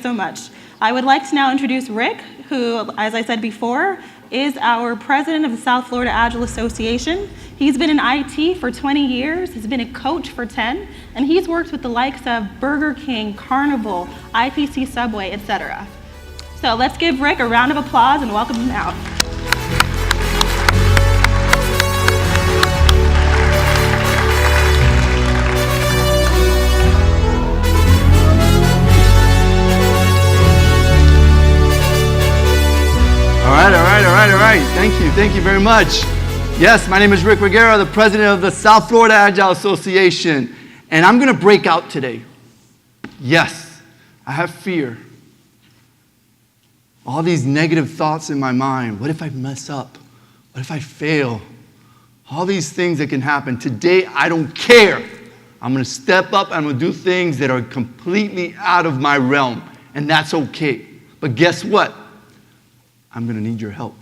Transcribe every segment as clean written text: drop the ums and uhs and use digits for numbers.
so much. I would like to now introduce Rick, who, as I said before, is our president of the South Florida Agile Association. He's been in IT for 20 years, he's been a coach for 10, and he's worked with the likes of Burger King, Carnival, IPC Subway, etc. So let's give Rick a round of applause and welcome him out. All right. Thank you very much. Yes, my name is Rick Regueira, the president of the South Florida Agile Association, and I'm going to break out today. Yes, I have fear. All these negative thoughts in my mind. What if I mess up? What if I fail? All these things that can happen. Today, I don't care. I'm going to step up. I'm going to do things that are completely out of my realm, and that's okay. But guess what? I'm going to need your help,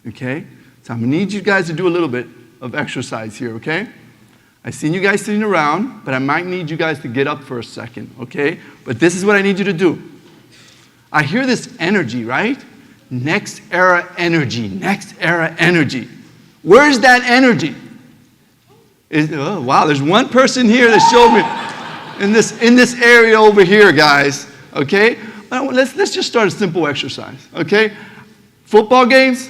okay? So I'm going to need you guys to do a little bit of exercise here, okay? I've seen you guys sitting around, but I might need you guys to get up for a second, okay? But this is what I need you to do. I hear this energy, right? Next era energy, next era energy. Where's that energy? Oh, wow, there's one person here that showed me in this area over here, guys, okay? Let's just start a simple exercise, okay? Football games?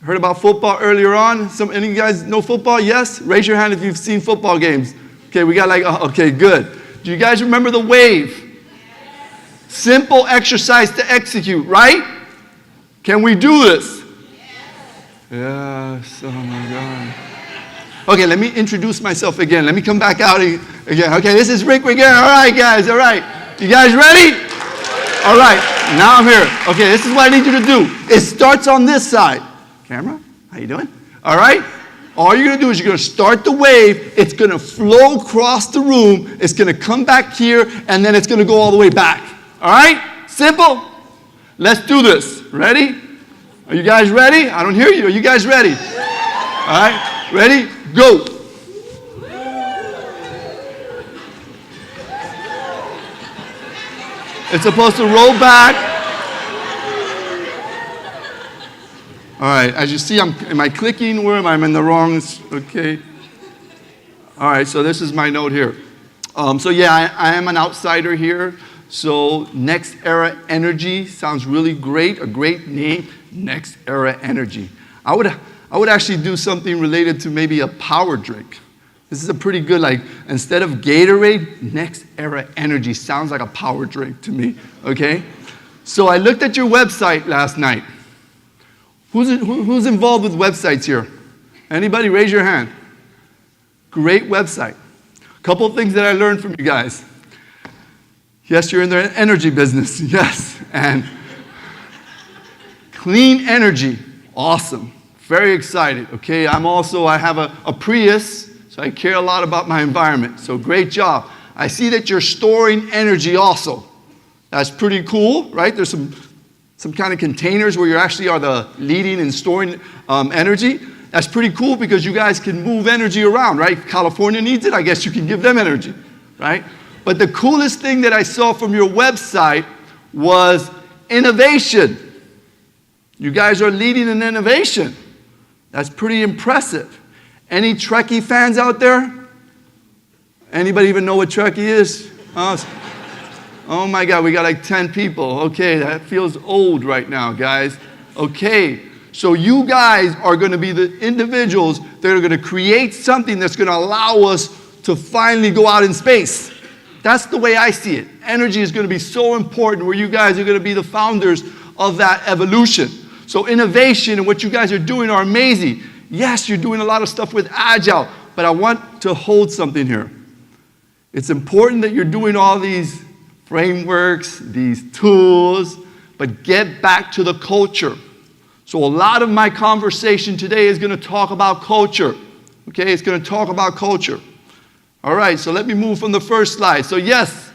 Heard about football earlier on? Any of you guys know football? Yes? Raise your hand if you've seen football games. Okay, we got okay, good. Do you guys remember the wave? Yes. Simple exercise to execute, right? Can we do this? Yes. Oh my God. Okay, let me introduce myself again. Let me come back out again. Okay, this is Rick again. All right, guys, all right. You guys ready? All right, now I'm here. Okay, this is what I need you to do. It starts on this side. Camera, how you doing? All right? All you're going to do is you're going to start the wave. It's going to flow across the room. It's going to come back here, and then it's going to go all the way back. All right? Simple? Let's do this. Ready? Are you guys ready? I don't hear you. Are you guys ready? All right? Ready? Go. It's supposed to roll back. All right, as you see, am I clicking where I'm in the wrong? Okay. All right, so this is my note here. So yeah, I am an outsider here. So Next Era Energy sounds really great, a great name, Next Era Energy. I would actually do something related to maybe a power drink. This is a pretty good, instead of Gatorade, Next Era Energy sounds like a power drink to me, okay? So I looked at your website last night. Who's involved with websites here? Anybody? Raise your hand. Great website. A couple of things that I learned from you guys. Yes, you're in the energy business. Yes. And clean energy. Awesome. Very excited. Okay, I have a Prius, so I care a lot about my environment. So great job. I see that you're storing energy also. That's pretty cool, right? There's some kind of containers where you actually are the leading and storing energy. That's pretty cool because you guys can move energy around, right? California needs it, I guess you can give them energy, right? But the coolest thing that I saw from your website was innovation. You guys are leading in innovation. That's pretty impressive. Any Trekkie fans out there? Anybody even know what Trekkie is? Oh my God, we got 10 people. Okay, that feels old right now, guys. Okay, so you guys are going to be the individuals that are going to create something that's going to allow us to finally go out in space. That's the way I see it. Energy is going to be so important where you guys are going to be the founders of that evolution. So innovation and what you guys are doing are amazing. Yes, you're doing a lot of stuff with Agile, but I want to hold something here. It's important that you're doing all these frameworks, these tools, but get back to the culture. So a lot of my conversation today is going to talk about culture. Okay, it's going to talk about culture. All right, so let me move from the first slide. So yes,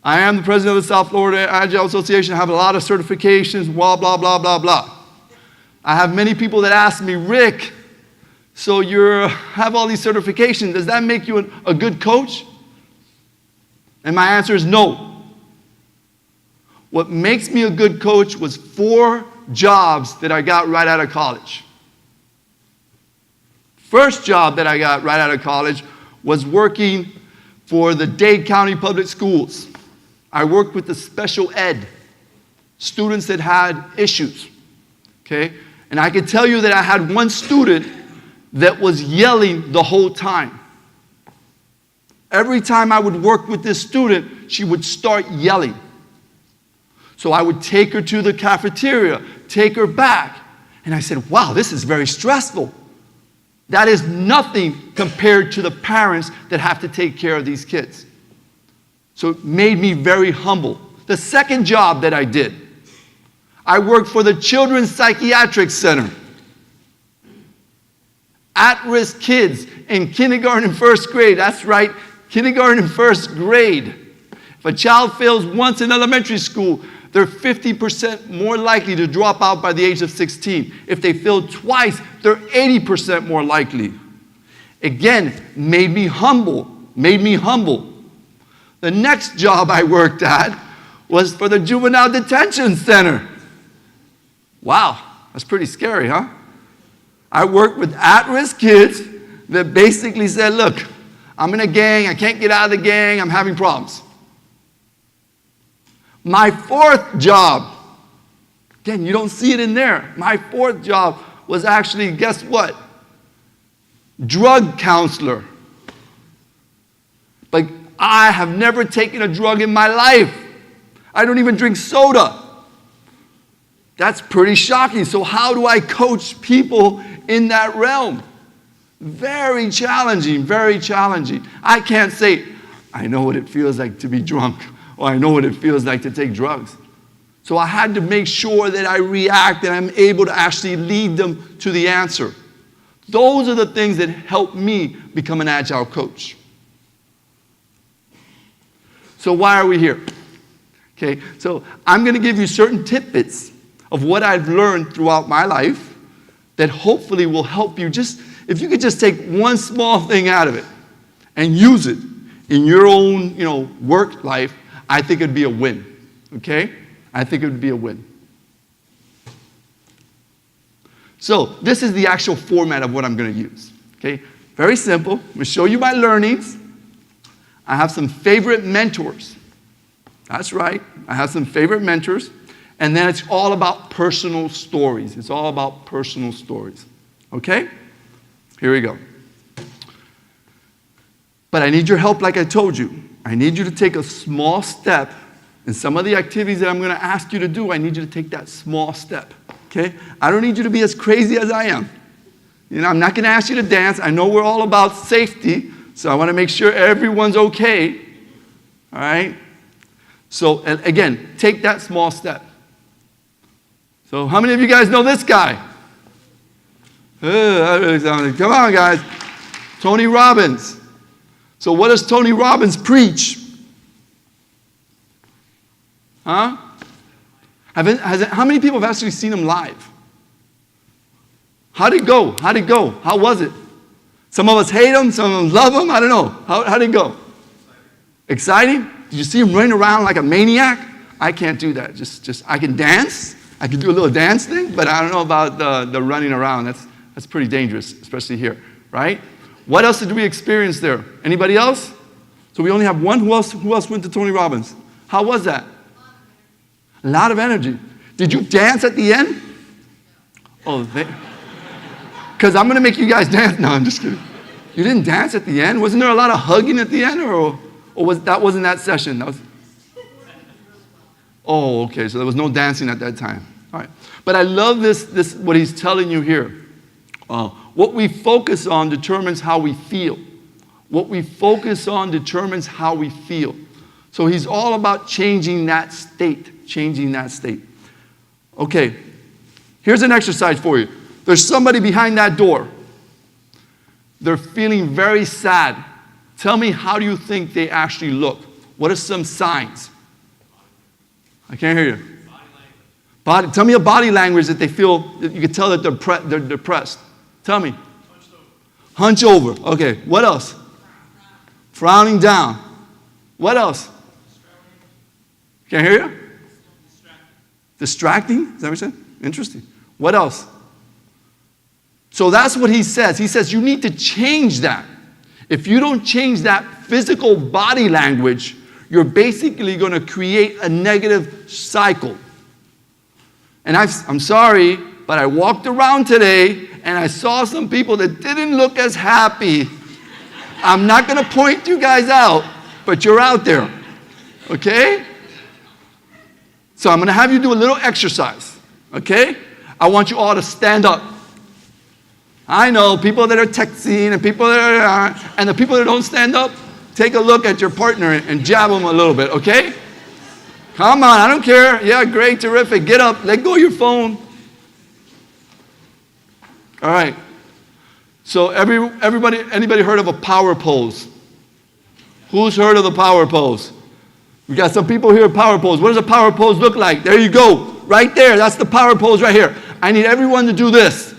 I am the president of the South Florida Agile Association. I have a lot of certifications, blah, blah, blah, blah, blah. I have many people that ask me, Rick, so you have all these certifications. Does that make you a good coach? And my answer is no. what makes me a good coach was 4 jobs that I got right out of college. First job that I got right out of college was working for the Dade County Public Schools. I worked with the special ed students that had issues, okay? And I can tell you that I had one student that was yelling the whole time. Every time I would work with this student, she would start yelling. So I would take her to the cafeteria, take her back, and I said, wow, this is very stressful. That is nothing compared to the parents that have to take care of these kids. So it made me very humble. The second job that I did, I worked for the Children's Psychiatric Center. At-risk kids in kindergarten and first grade. That's right, kindergarten and first grade. If a child fails once in elementary school, they're 50% more likely to drop out by the age of 16. If they fail twice, they're 80% more likely. Again, made me humble. The next job I worked at was for the Juvenile Detention Center. Wow, that's pretty scary, huh? I worked with at-risk kids that basically said, look, I'm in a gang, I can't get out of the gang, I'm having problems. My 4th job, again, you don't see it in there. My 4th job was actually, guess what? Drug counselor. But I have never taken a drug in my life. I don't even drink soda. That's pretty shocking. So how do I coach people in that realm? Very challenging, very challenging. I can't say, I know what it feels like to be drunk, or I know what it feels like to take drugs. So I had to make sure that I react and I'm able to actually lead them to the answer. Those are the things that help me become an agile coach. So why are we here? Okay, so I'm going to give you certain tidbits of what I've learned throughout my life that hopefully will help you. Just if you could just take one small thing out of it and use it in your own, work life, I think it'd be a win. Okay? I think it would be a win. So this is the actual format of what I'm going to use. Okay? Very simple. I'm going to show you my learnings. I have some favorite mentors. That's right. I have some favorite mentors. And then it's all about personal stories. It's all about personal stories. Okay? Here we go. But I need your help like I told you. I need you to take a small step. And some of the activities that I'm going to ask you to do, I need you to take that small step. Okay? I don't need you to be as crazy as I am. I'm not going to ask you to dance. I know we're all about safety, so I want to make sure everyone's okay. All right? So, again, take that small step. So, how many of you guys know this guy? That really sounds like, come on, guys. Tony Robbins. So, what does Tony Robbins preach? Huh? How many people have actually seen him live? How'd it go? How was it? Some of us hate him, some of us love him. I don't know. How'd it go? Exciting? Did you see him running around like a maniac? I can't do that. Just I can dance. I can do a little dance thing, but I don't know about the running around. That's pretty dangerous, especially here, right? What else did we experience there? Anybody else? So we only have one. Who else went to Tony Robbins? How was that? A lot of energy. Did you dance at the end? Oh, because I'm going to make you guys dance. No, I'm just kidding. You didn't dance at the end? Wasn't there a lot of hugging at the end? Or wasn't that session? Oh, okay, so there was no dancing at that time. All right. But I love this what he's telling you here. What we focus on determines how we feel. What we focus on determines how we feel. So he's all about changing that state. Okay, here's an exercise for you. There's somebody behind that door. They're feeling very sad. Tell me, how do you think they actually look? What are some signs? I can't hear you. Tell me a body language that they feel, that you can tell that they're depressed. Tell me. Hunch over. Okay, what else? Frowning down. What else? Can't hear you? Distracting? Is that what you said? Interesting. What else? So that's what he says. He says you need to change that. If you don't change that physical body language, you're basically going to create a negative cycle. And I'm sorry, but I walked around today and I saw some people that didn't look as happy. I'm not going to point you guys out, but you're out there. Okay? So I'm going to have you do a little exercise. Okay? I want you all to stand up. I know people that are texting and people that are, and the people that don't stand up, take a look at your partner and jab them a little bit, okay? Come on, I don't care. Yeah, great, terrific. Get up, let go of your phone. All right. So anybody heard of a power pose? Who's heard of the power pose? We got some people here, power pose. What does a power pose look like? There you go. Right there, that's the power pose right here. I need everyone to do this.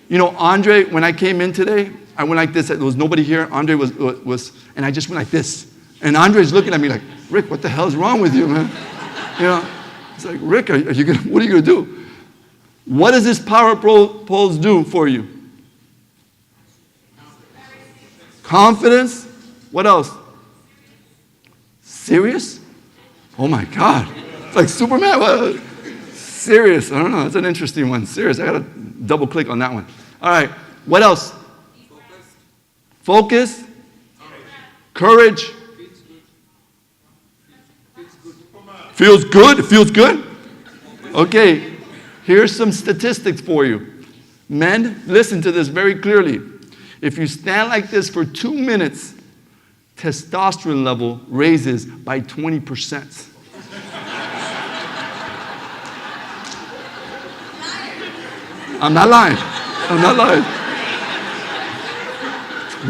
You know, Andre, when I came in today, I went like this. There was nobody here. Andre was, and I just went like this. And Andre's looking at me like, Rick, what the hell is wrong with you, man? You know, it's like, Rick, what are you gonna do? What does this power pose do for you? Confidence. What else? Serious? Oh my God. It's like Superman. What? Serious. I don't know. That's an interesting one. Serious. I got to double click on that one. All right. What else? Focus. Courage. Feels good. It feels good. Okay. Here's some statistics for you. Men, listen to this very clearly. If you stand like this for 2 minutes, testosterone level raises by 20%. I'm not lying. I'm not lying.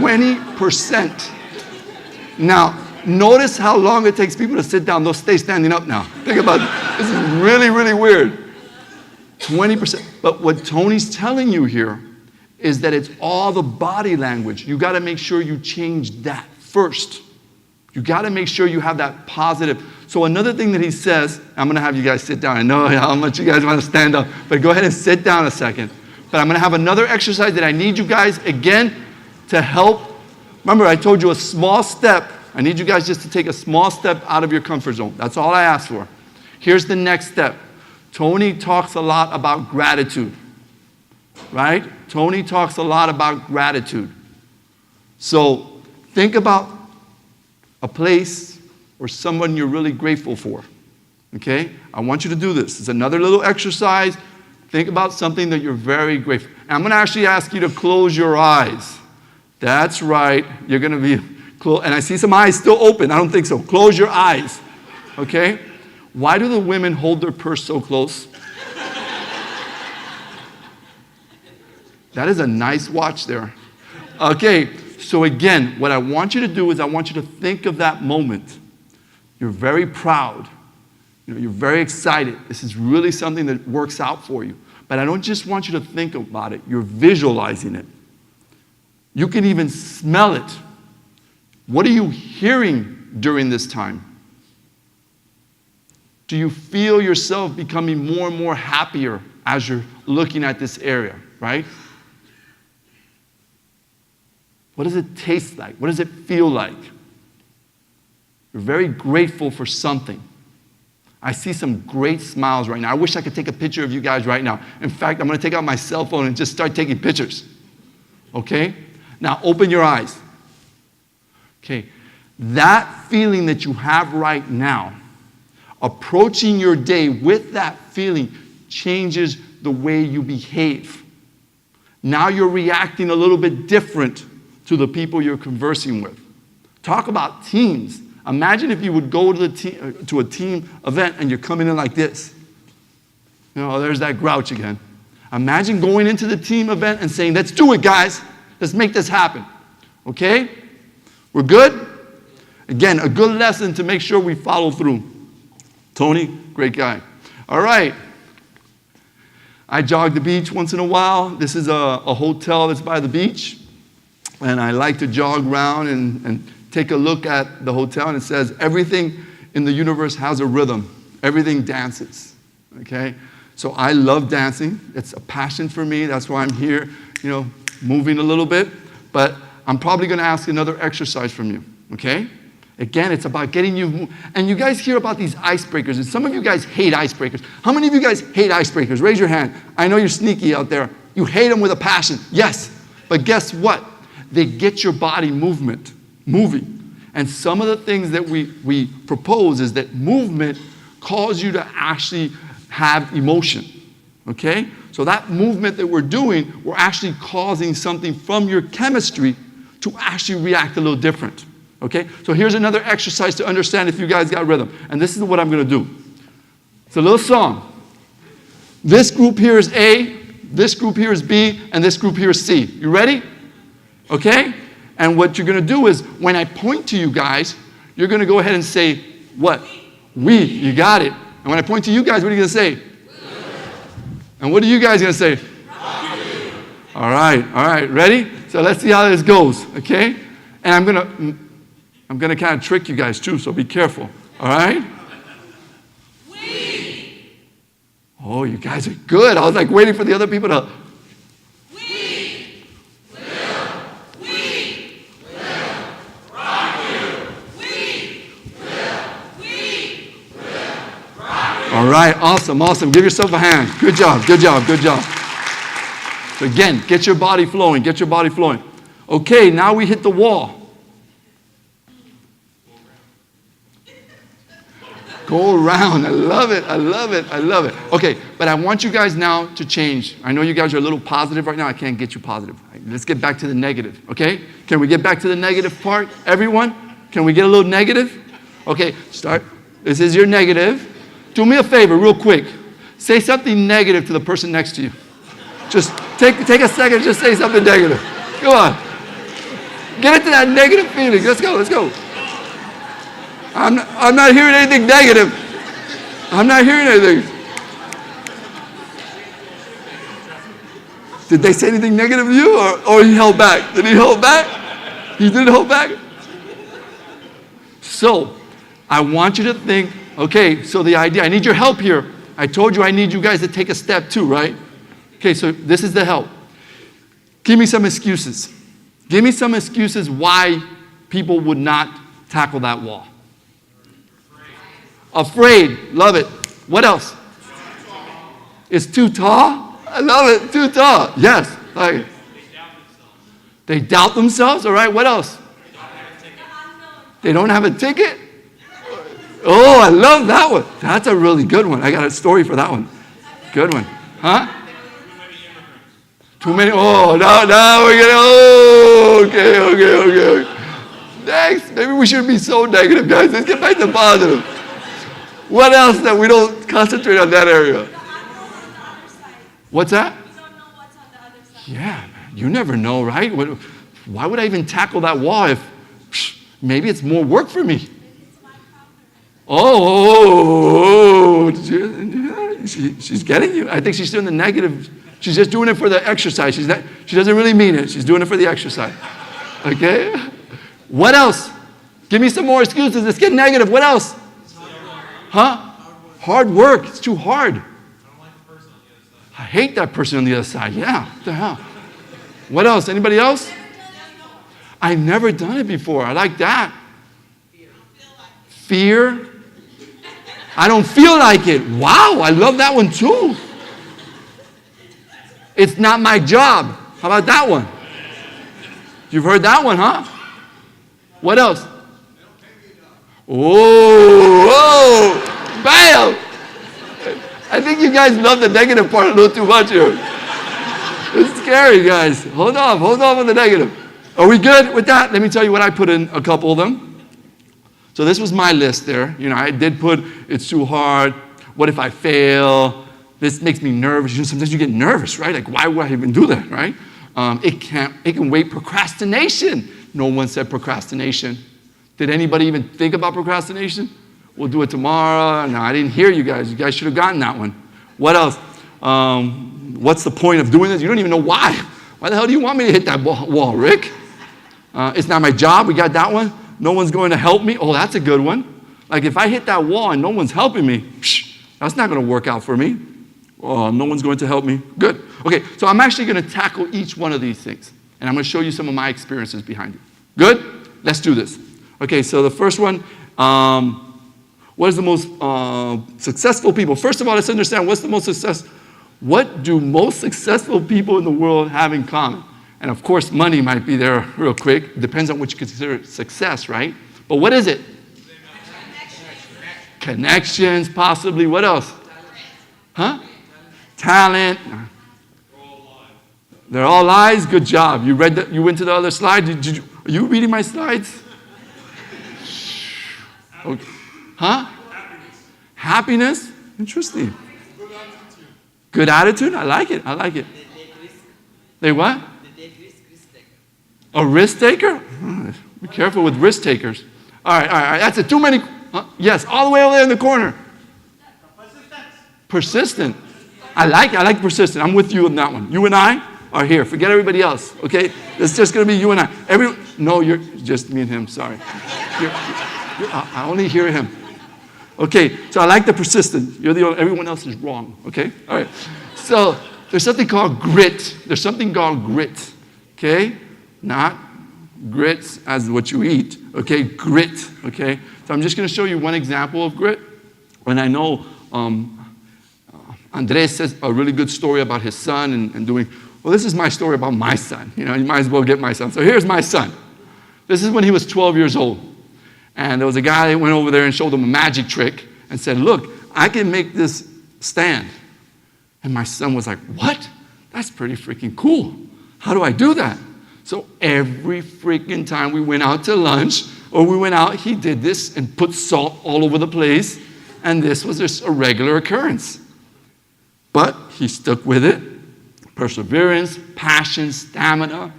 20%. Now, notice how long it takes people to sit down. They'll stay standing up now. Think about it. This is really, really weird. 20%. But what Tony's telling you here is that it's all the body language. You got to make sure you change that first. You got to make sure you have that positive. So another thing that he says, I'm going to have you guys sit down. I know how much you guys want to stand up, but go ahead and sit down a second. But I'm going to have another exercise that I need you guys, again, to help. Remember, I told you a small step. I need you guys just to take a small step out of your comfort zone. That's all I asked for. Here's the next step. Tony talks a lot about gratitude, right? Tony talks a lot about gratitude. So think about a place or someone you're really grateful for, okay? I want you to do this. It's another little exercise. Think about something that you're very grateful. And I'm going to actually ask you to close your eyes. That's right. You're going to be close. And I see some eyes still open. I don't think so. Close your eyes, okay? Why do the women hold their purse so close? That is a nice watch there. Okay, so again, what I want you to do is I want you to think of that moment. You're very proud. You're very excited. This is really something that works out for you. But I don't just want you to think about it. You're visualizing it. You can even smell it. What are you hearing during this time? Do you feel yourself becoming more and more happier as you're looking at this area, right? What does it taste like? What does it feel like? You're very grateful for something. I see some great smiles right now. I wish I could take a picture of you guys right now. In fact, I'm going to take out my cell phone and just start taking pictures. Okay? Now, open your eyes. Okay. That feeling that you have right now, approaching your day with that feeling changes the way you behave. Now you're reacting a little bit different to the people you're conversing with. Talk about teams. Imagine if you would go to a team event and you're coming in like this. You know, there's that grouch again. Imagine going into the team event and saying, let's do it, guys. Let's make this happen. Okay? We're good? Again, a good lesson to make sure we follow through. Tony, great guy. All right. I jog the beach once in a while. This is a hotel that's by the beach. And I like to jog around and take a look at the hotel, and it says everything in the universe has a rhythm. Everything dances, okay? So I love dancing. It's a passion for me. That's why I'm here, moving a little bit. But I'm probably going to ask another exercise from you, okay? Again, it's about getting you, and you guys hear about these icebreakers, and some of you guys hate icebreakers. How many of you guys hate icebreakers? Raise your hand. I know you're sneaky out there. You hate them with a passion. Yes, but guess what? They get your body moving. And some of the things that we propose is that movement cause you to actually have emotion, okay? So that movement that we're doing, we're actually causing something from your chemistry to actually react a little different. Okay, so here's another exercise to understand if you guys got rhythm. And this is what I'm going to do. It's a little song. This group here is A, this group here is B, and this group here is C. You ready? Okay? And what you're going to do is, when I point to you guys, you're going to go ahead and say, what? We. You got it. And when I point to you guys, what are you going to say? And what are you guys going to say? All right. Ready? So let's see how this goes, okay? And I'm going to kind of trick you guys too, so be careful. All right? We. Oh, you guys are good. I was like waiting for the other people to. We will rock you. We will rock you. All right, awesome. Give yourself a hand. Good job. So again, get your body flowing. Okay, now we hit the wall. Go around. I love it. Okay, but I want you guys now to change. I know you guys are a little positive right now. I can't get you positive. Let's get back to the negative, okay? Can we get back to the negative part, everyone? Can we get a little negative? Okay, start. This is your negative. Do me a favor, real quick. Say something negative to the person next to you. Just take a second, just say something negative. Come on. Get into that negative feeling. Let's go. I'm not hearing anything negative. I'm not hearing anything. Did they say anything negative to you, or he held back? Did he hold back? He didn't hold back? So, I want you to think, okay, so the idea, I need your help here. I told you I need you guys to take a step too, right? Okay, so this is the help. Give me some excuses. Give me some excuses why people would not tackle that wall. Afraid. Love it. What else? It's too tall? I love it. Too tall. Yes. Like, they doubt themselves. All right. What else? They don't have a ticket? Oh, I love that one. That's a really good one. I got a story for that one. Good one. Huh? Too many. Oh, now we're going to. Okay. Next. Maybe we shouldn't be so negative, guys. Let's get back to positive. What else that we don't concentrate on that area? What's that? We don't know what's on the other side. Yeah, man. You never know, right? Why would I even tackle that wall if maybe it's more work for me? She's getting you. I think she's doing the negative. She's just doing it for the exercise. She doesn't really mean it. She's doing it for the exercise. Okay? What else? Give me some more excuses. Let's get negative. What else? Huh? Hard work. It's too hard. I hate that person on the other side. Yeah. What the hell? What else? Anybody else? I've never done it before. I like that. Fear. I don't feel like it. Wow, I love that one too. It's not my job. How about that one? You've heard that one, huh? What else? Oh, bam! I think you guys love the negative part a little too much here. It's scary, guys. Hold on with the negative. Are we good with that? Let me tell you what I put in a couple of them. So this was my list there. I did put, it's too hard. What if I fail? This makes me nervous. Sometimes you get nervous, right? Like, why would I even do that, right? It can wait. Procrastination. No one said procrastination. Did anybody even think about procrastination? We'll do it tomorrow. No, I didn't hear you guys. You guys should have gotten that one. What else? What's the point of doing this? You don't even know why. Why the hell do you want me to hit that wall, Rick? It's not my job. We got that one. No one's going to help me. Oh, that's a good one. Like if I hit that wall and no one's helping me, that's not going to work out for me. Oh, no one's going to help me. Good. Okay, so I'm actually going to tackle each one of these things. And I'm going to show you some of my experiences behind it. Good? Let's do this. Okay, so the first one, what is the most successful people? First of all, let's understand what's the most successful. What do most successful people in the world have in common? And of course, money might be there real quick. It depends on what you consider success, right? But what is it? Connections, possibly. What else? Huh? Talent. They're all lies. Good job. You read that? You went to the other slide. Are you reading my slides? Okay. Huh? Happiness. Interesting. Good attitude. I like it. I like it. They what? A risk taker? Be careful with risk takers. All right. That's it. Too many. Yes, all the way over there in the corner. Persistent. I like persistent. I'm with you on that one. You and I are here. Forget everybody else, okay? It's just going to be you and I. No, you're just me and him. Sorry. I only hear him. Okay, so I like the persistent. You're the only, everyone else is wrong, okay? All right. So there's something called grit. There's something called grit, okay? Not grits as what you eat, okay? Grit, okay? So I'm just going to show you one example of grit. And I know Andres says a really good story about his son and doing, well, this is my story about my son. You know, you might as well get my son. So here's my son. This is when he was 12 years old. And there was a guy that went over there and showed him a magic trick and said, look, I can make this stand. And my son was like, what? That's pretty freaking cool. How do I do that? So every freaking time we went out to lunch or we went out, he did this and put salt all over the place. And this was just a regular occurrence. But he stuck with it. Perseverance, passion, stamina.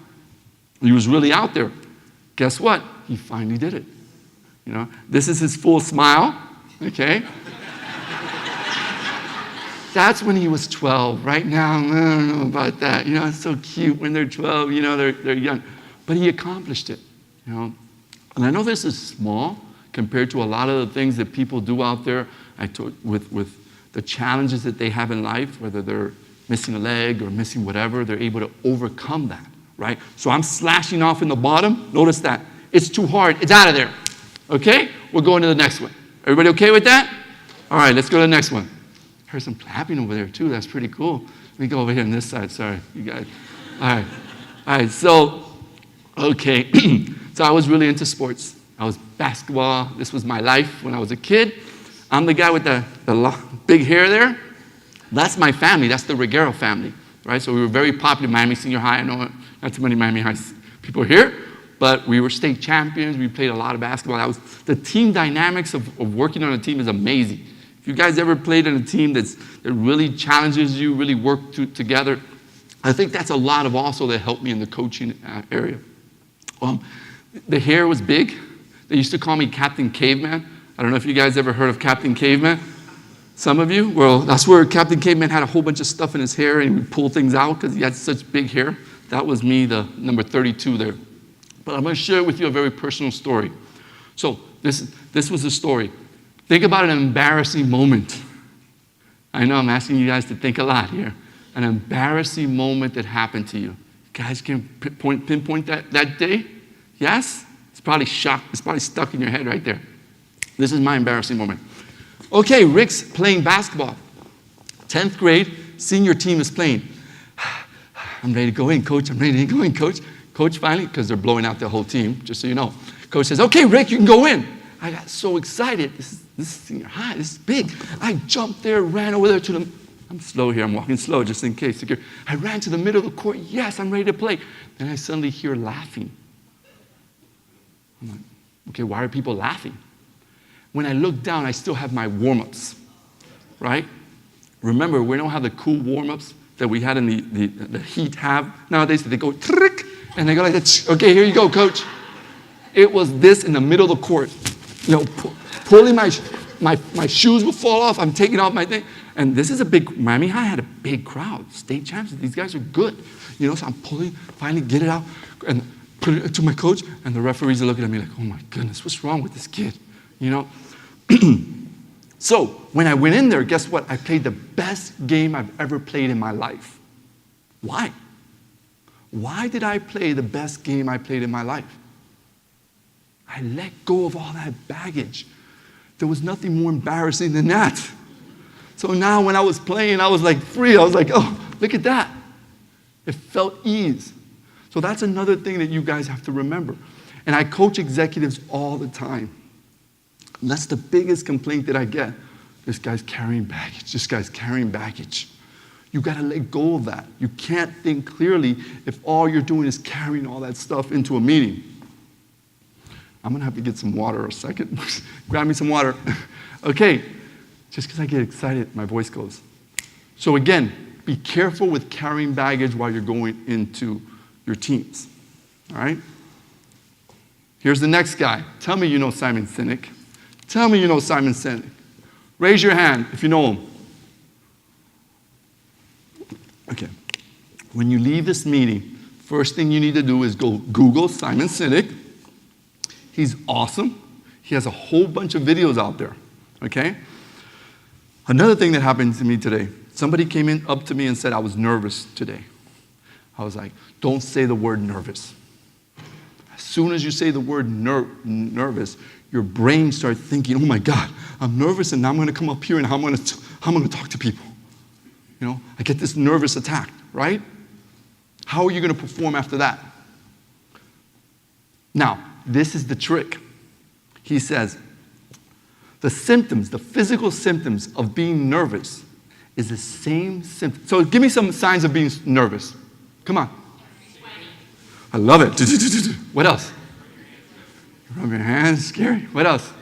He was really out there. Guess what? He finally did it. You know, this is his full smile, okay? That's when he was 12. Right now, I don't know about that. You know, it's so cute when they're 12, you know, they're young. But he accomplished it, you know. And I know this is small compared to a lot of the things that people do out there with the challenges that they have in life, whether they're missing a leg or missing whatever, they're able to overcome that, right? So I'm slashing off in the bottom. Notice that. It's too hard. It's out of there. Okay? We're going to the next one. Everybody okay with that? All right, let's go to the next one. I heard some clapping over there, too. That's pretty cool. Let me go over here on this side. Sorry, you guys. All right, so, okay. So I was really into sports. I was basketball. This was my life when I was a kid. I'm the guy with the big hair there. That's my family. That's the Regueira family, right? So we were very popular in Miami Senior High. I know not too many Miami High people here. But we were state champions. We played a lot of basketball. The team dynamics of working on a team is amazing. If you guys ever played on a team that really challenges you, really work together, I think that's a lot of also that helped me in the coaching area. The hair was big. They used to call me Captain Caveman. I don't know if you guys ever heard of Captain Caveman. Some of you? Well, that's where Captain Caveman had a whole bunch of stuff in his hair and he would pull things out because he had such big hair. That was me, the number 32 there. But I'm going to share with you a very personal story. So this was the story. Think about an embarrassing moment. I know I'm asking you guys to think a lot here. An embarrassing moment that happened to you. You guys can pinpoint that day? Yes? It's probably stuck in your head right there. This is my embarrassing moment. Okay, Rick's playing basketball. 10th grade, senior team is playing. I'm ready to go in, coach. I'm ready to go in, coach. Coach finally, because they're blowing out the whole team, just so you know. Coach says, okay, Rick, you can go in. I got so excited. This is senior high. This is big. I jumped there, ran over there to the, I'm slow here. I'm walking slow just in case. I ran to the middle of the court. Yes, I'm ready to play. Then I suddenly hear laughing. I'm like, okay, why are people laughing? When I look down, I still have my warm-ups, right? Remember, we don't have the cool warm-ups that we had in the Heat have. Nowadays, they go, trick, and they go like that. Okay, here you go, coach. It was this in the middle of the court. You know, pulling my shoes would fall off. I'm taking off my thing. And this is a big, Miami High had a big crowd. State champions, these guys are good. You know, so I'm pulling, finally get it out. And put it to my coach, and the referees are looking at me like, oh my goodness, what's wrong with this kid? You know? So when I went in there, guess what? I played the best game I've ever played in my life. Why? Why did I play the best game I played in my life? I let go of all that baggage. There was nothing more embarrassing than that. So now when I was playing, I was like free. I was like, oh, look at that. It felt ease. So that's another thing that you guys have to remember. And I coach executives all the time. And that's the biggest complaint that I get. This guy's carrying baggage. This guy's carrying baggage. You got to let go of that. You can't think clearly if all you're doing is carrying all that stuff into a meeting. I'm going to have to get some water a second. Grab me some water. Okay. Just because I get excited, my voice goes. So again, be careful with carrying baggage while you're going into your teams. All right? Here's the next guy. Tell me you know Simon Sinek. Tell me you know Simon Sinek. Raise your hand if you know him. Okay. When you leave this meeting, first thing you need to do is go Google Simon Sinek. He's awesome. He has a whole bunch of videos out there. Okay? Another thing that happened to me today, somebody came up to me and said I was nervous today. I was like, don't say the word nervous. As soon as you say the word nervous, your brain starts thinking, oh my God, I'm nervous and now I'm going to come up here and how I'm going to talk to people. You know, I get this nervous attack, right? How are you going to perform after that? Now, this is the trick. He says, the symptoms, the physical symptoms of being nervous is the same symptom. So give me some signs of being nervous. Come on. I love it. What else? Rub your hands, scary. What else?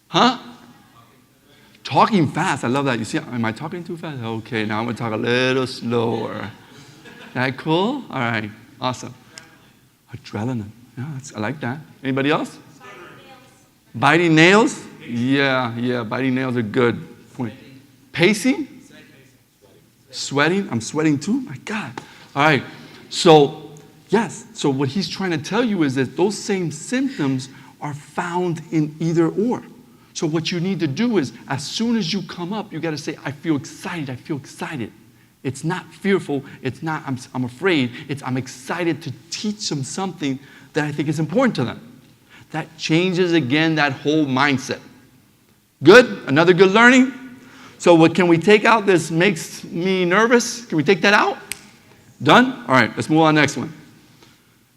Huh? Talking fast. I love that. You see, am I talking too fast? Okay, now I'm going to talk a little slower. That cool? All right, awesome. Adrenaline. Yeah, I like that. Anybody else? Biting nails? Yeah, biting nails are good. Point. Pacing? Sweating? I'm sweating too? My God. All right. So, yes. So what he's trying to tell you is that those same symptoms are found in either or. So what you need to do is, as soon as you come up, you got to say, I feel excited. I feel excited. It's not fearful. It's not, I'm afraid. It's, I'm excited to teach them something that I think is important to them. That changes, again, that whole mindset. Good? Another good learning? So what can we take out this makes me nervous? Can we take that out? Done? All right, let's move on to the next one.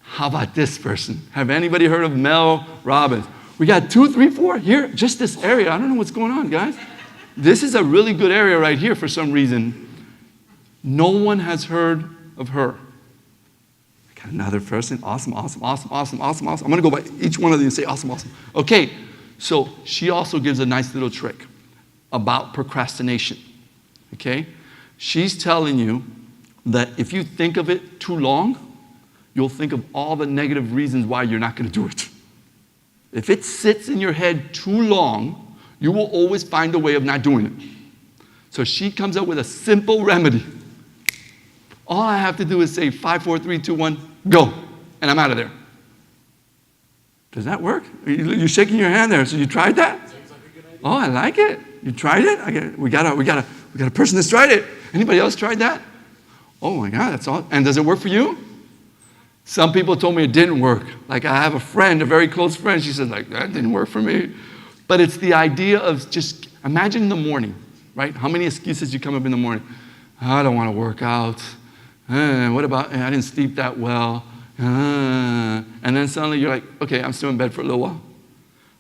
How about this person? Have anybody heard of Mel Robbins? We got 2, 3, 4 here, just this area. I don't know what's going on, guys. This is a really good area right here for some reason. No one has heard of her. I got another person. Awesome. I'm going to go by each one of these and say awesome. Okay, so she also gives a nice little trick about procrastination. Okay? She's telling you that if you think of it too long, you'll think of all the negative reasons why you're not going to do it. If it sits in your head too long, you will always find a way of not doing it. So she comes up with a simple remedy. All I have to do is say 5, 4, 3, 2, 1, go, and I'm out of there. Does that work? You're shaking your hand there. So you tried that? Oh, I like it. You tried it? We got a person that's tried it. Anybody else tried that? Oh my God, that's all. And does it work for you? Some people told me it didn't work. Like I have a friend, a very close friend, she said, like, that didn't work for me. But it's the idea of just, imagine in the morning, right? How many excuses you come up in the morning? I don't want to work out. What about, I didn't sleep that well. And then suddenly you're like, okay, I'm still in bed for a little while.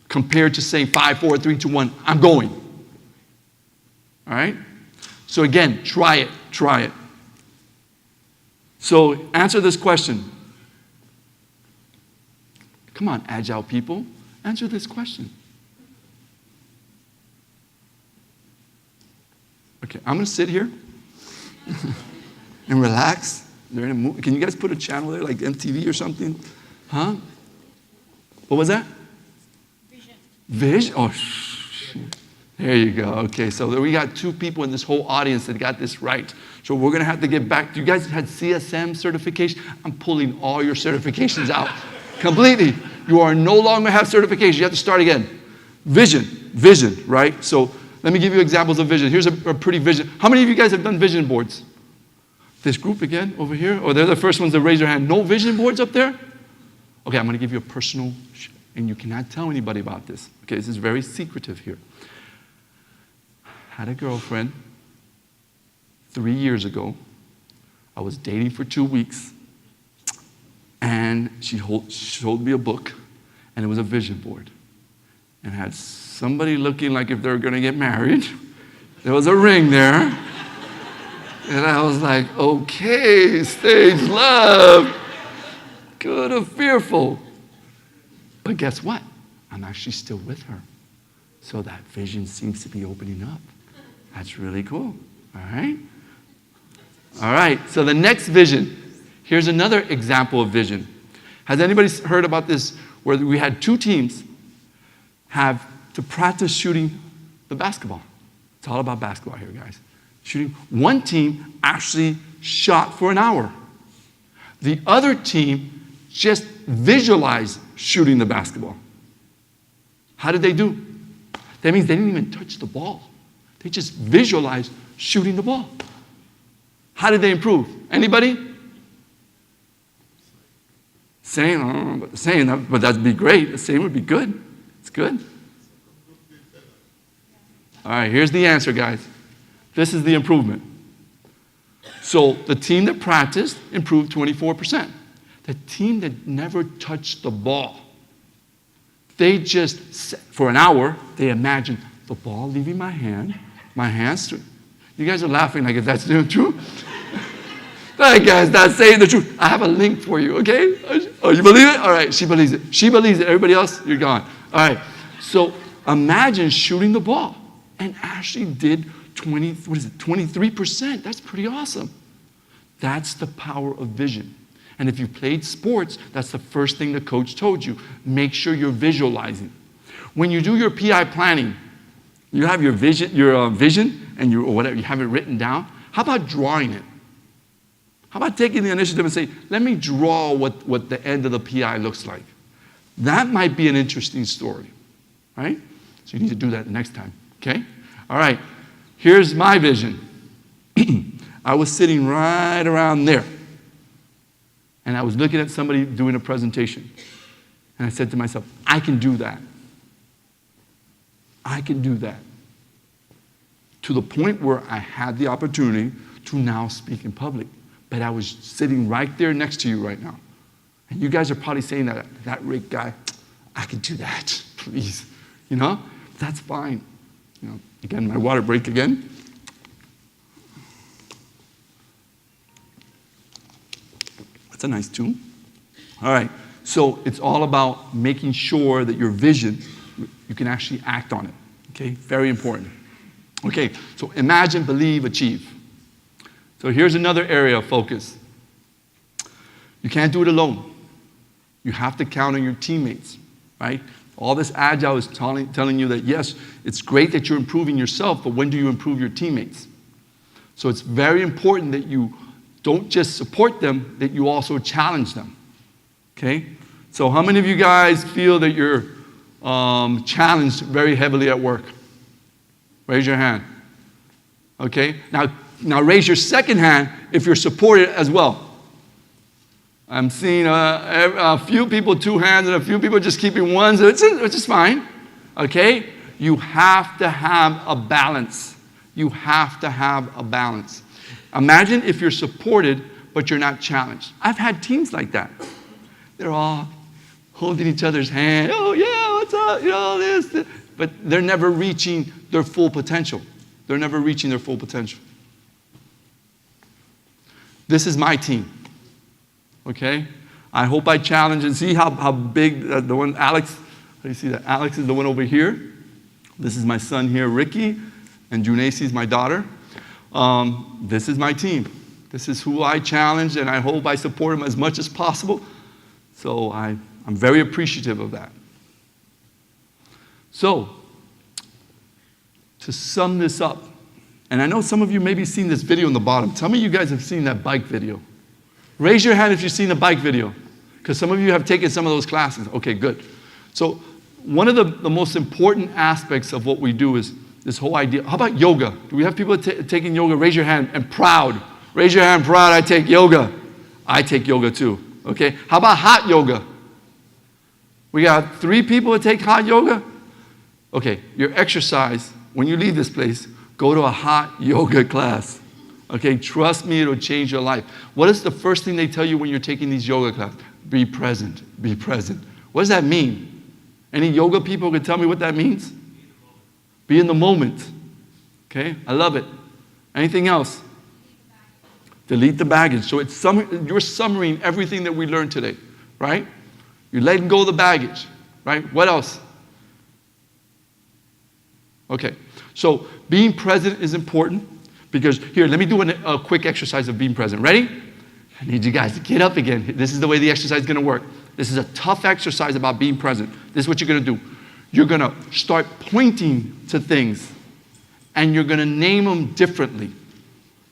Compared to saying 5, 4, 3, 2, 1, I'm going. All right? So again, try it. So answer this question. Come on, Agile people, answer this question. Okay, I'm going to sit here and relax. They're in a movie. Can you guys put a channel there, like MTV or something? Huh? What was that? Vision. Oh, There you go. Okay, so we got 2 people in this whole audience that got this right. So we're going to have to get back. You guys had CSM certification? I'm pulling all your certifications out completely. You are no longer have certification. You have to start again. Vision, right? So let me give you examples of vision. Here's a pretty vision. How many of you guys have done vision boards? This group again over here? Or they're the first ones to raise their hand. No vision boards up there? Okay, I'm going to give you a personal, and you cannot tell anybody about this. Okay, this is very secretive here. Had a girlfriend 3 years ago. I was dating for 2 weeks, and she showed me a book, and it was a vision board. And had somebody looking like if they were going to get married. There was a ring there. And I was like, okay, stage love. Good or fearful. But guess what? I'm actually still with her. So that vision seems to be opening up. That's really cool. All right? All right, so the next vision. Here's another example of vision. Has anybody heard about this where we had 2 teams have to practice shooting the basketball? It's all about basketball here, guys. Shooting. One team actually shot for an hour. The other team just visualized shooting the basketball. How did they do? That means they didn't even touch the ball. They just visualized shooting the ball. How did they improve? Anybody? Same, I don't know about the same, but that'd be great. The same would be good. It's good. All right, here's the answer, guys. This is the improvement. So the team that practiced improved 24%. The team that never touched the ball, they just, for an hour, they imagined the ball leaving my hands. You guys are laughing like if that's true. That guy's not saying the truth. I have a link for you, okay? Oh, you believe it? All right, she believes it. She believes it. Everybody else, you're gone. All right, so imagine shooting the ball and Ashley did 23%. That's pretty awesome. That's the power of vision. And if you played sports, that's the first thing the coach told you. Make sure you're visualizing. When you do your PI planning, you have your vision, and or whatever, you have it written down. How about drawing it? How about taking the initiative and say, let me draw what the end of the PI looks like? That might be an interesting story, right? So you need to do that the next time, okay? All right, here's my vision. I was sitting right around there, and I was looking at somebody doing a presentation, and I said to myself, I can do that. I can do that. To the point where I had the opportunity to now speak in public. But I was sitting right there next to you right now. And you guys are probably saying that Rick guy, I can do that, please. You know, that's fine. You know, again, my water break again. That's a nice tune. All right, so it's all about making sure that your vision, you can actually act on it. Okay, very important. Okay, so imagine, believe, achieve. So here's another area of focus. You can't do it alone. You have to count on your teammates, right? All this Agile is telling you that, yes, it's great that you're improving yourself, but when do you improve your teammates? So it's very important that you don't just support them, that you also challenge them, okay? So how many of you guys feel that you're challenged very heavily at work? Raise your hand. Okay, now raise your second hand if you're supported as well. I'm seeing a few people 2 hands and a few people just keeping ones, which is fine. Okay, you have to have a balance. You have to have a balance. Imagine if you're supported but you're not challenged. I've had teams like that. They're all holding each other's hand. Oh yeah, what's up? You know this. But they're never reaching their full potential. They're never reaching their full potential. This is my team, okay? I hope I challenge and see how big the one, Alex, how do you see that? Alex is the one over here. This is my son here, Ricky, and Junacy is my daughter. This is my team. This is who I challenge, and I hope I support them as much as possible. So I'm very appreciative of that. So, to sum this up, and I know some of you maybe seen this video in the bottom. Tell me you guys have seen that bike video. Raise your hand if you've seen the bike video, because some of you have taken some of those classes. Okay, good. So one of the most important aspects of what we do is this whole idea. How about yoga? Do we have people taking yoga? Raise your hand and proud. Raise your hand, proud, I take yoga. I take yoga too, okay? How about hot yoga? We got 3 people that take hot yoga? Okay, your exercise, when you leave this place, go to a hot yoga class. Okay, trust me, it'll change your life. What is the first thing they tell you when you're taking these yoga classes? Be present, be present. What does that mean? Any yoga people can tell me what that means? Be in the moment. Okay, I love it. Anything else? Delete the baggage. So you're summarizing everything that we learned today, right? You're letting go of the baggage, right? What else? Okay, so being present is important because, here, let me do a quick exercise of being present. Ready? I need you guys to get up again. This is the way the exercise is going to work. This is a tough exercise about being present. This is what you're going to do. You're going to start pointing to things, and you're going to name them differently.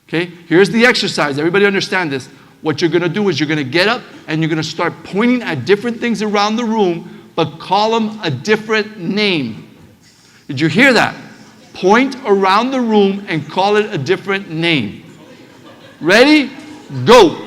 Okay? Here's the exercise. Everybody understand this. What you're going to do is you're going to get up, and you're going to start pointing at different things around the room, but call them a different name. Did you hear that? Point around the room and call it a different name. Ready? Go.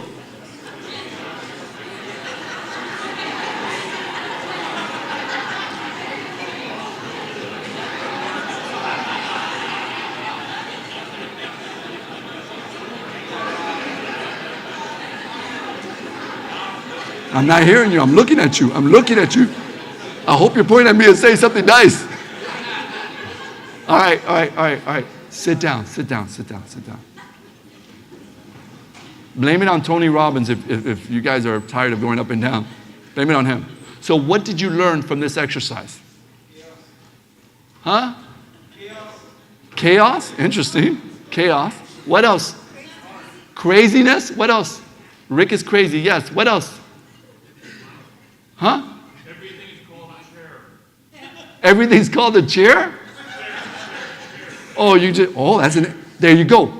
I'm not hearing you. I'm looking at you. I'm looking at you. I hope you're pointing at me and saying something nice. All right. Sit down. Blame it on Tony Robbins if you guys are tired of going up and down. Blame it on him. So what did you learn from this exercise? Huh? Chaos? Interesting. Chaos. What else? Craziness? What else? Rick is crazy. Yes. What else? Huh? Everything's called a chair. Everything's called a chair? There you go.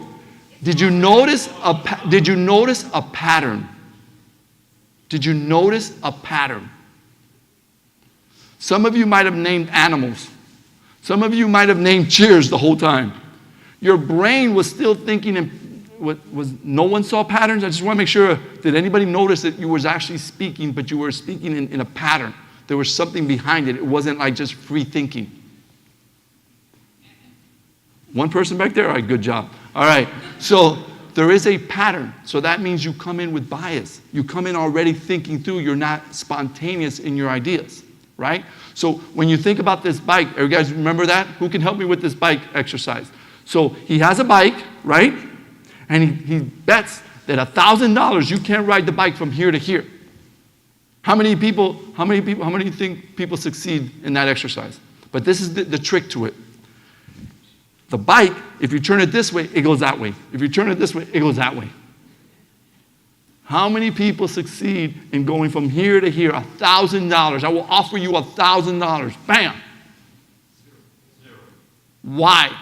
Did you notice a pattern? Did you notice a pattern? Some of you might have named animals. Some of you might have named chairs the whole time. Your brain was still thinking no one saw patterns? I just want to make sure, did anybody notice that you was actually speaking, but you were speaking in a pattern? There was something behind it. It wasn't like just free thinking. One person back there? All right, good job. All right, so there is a pattern. So that means you come in with bias. You come in already thinking through. You're not spontaneous in your ideas, right? So when you think about this bike, you guys remember that? Who can help me with this bike exercise? So he has a bike, right? And he bets that $1,000 you can't ride the bike from here to here. How many think people succeed in that exercise? But this is the trick to it. The bike, if you turn it this way, it goes that way. If you turn it this way, it goes that way. How many people succeed in going from here to here? $1,000. I will offer you $1,000. Bam. Zero. Why?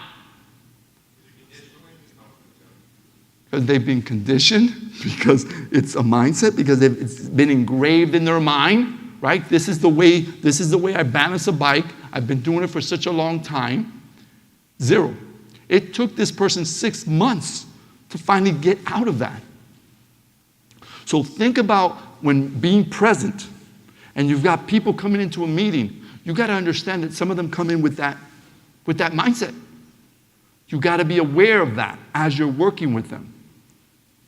Because they've been conditioned, because it's a mindset, because it's been engraved in their mind, right? This is the way I balance a bike. I've been doing it for such a long time. Zero. It took this person 6 months to finally get out of that. So think about when being present, and you've got people coming into a meeting, you got to understand that some of them come in with that mindset. You got to be aware of that as you're working with them.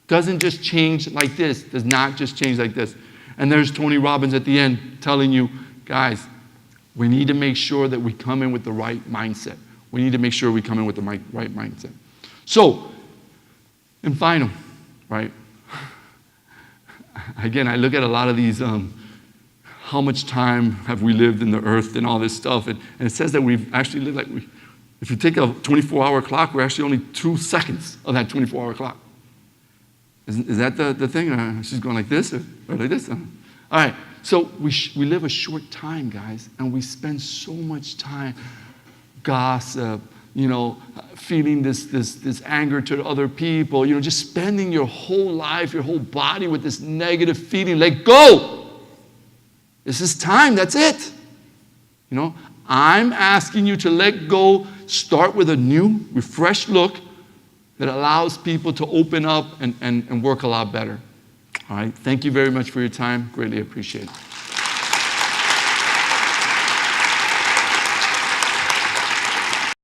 Doesn't just change like this. Does not just change like this. And there's Tony Robbins at the end telling you, guys, we need to make sure that we come in with the right mindset. We need to make sure we come in with the right mindset. So, and final, right? Again, I look at a lot of these, how much time have we lived in the earth and all this stuff. And it says that we've actually lived if you take a 24-hour clock, we're actually only 2 seconds of that 24-hour clock. Is that the thing? She's going like this or like this? All right. So we live a short time, guys, and we spend so much time gossip, feeling this anger to other people, just spending your whole life, your whole body with this negative feeling. Let go. This is time. That's it. I'm asking you to let go, start with a new, refreshed look that allows people to open up and work a lot better. All right. Thank you very much for your time. Greatly appreciate it.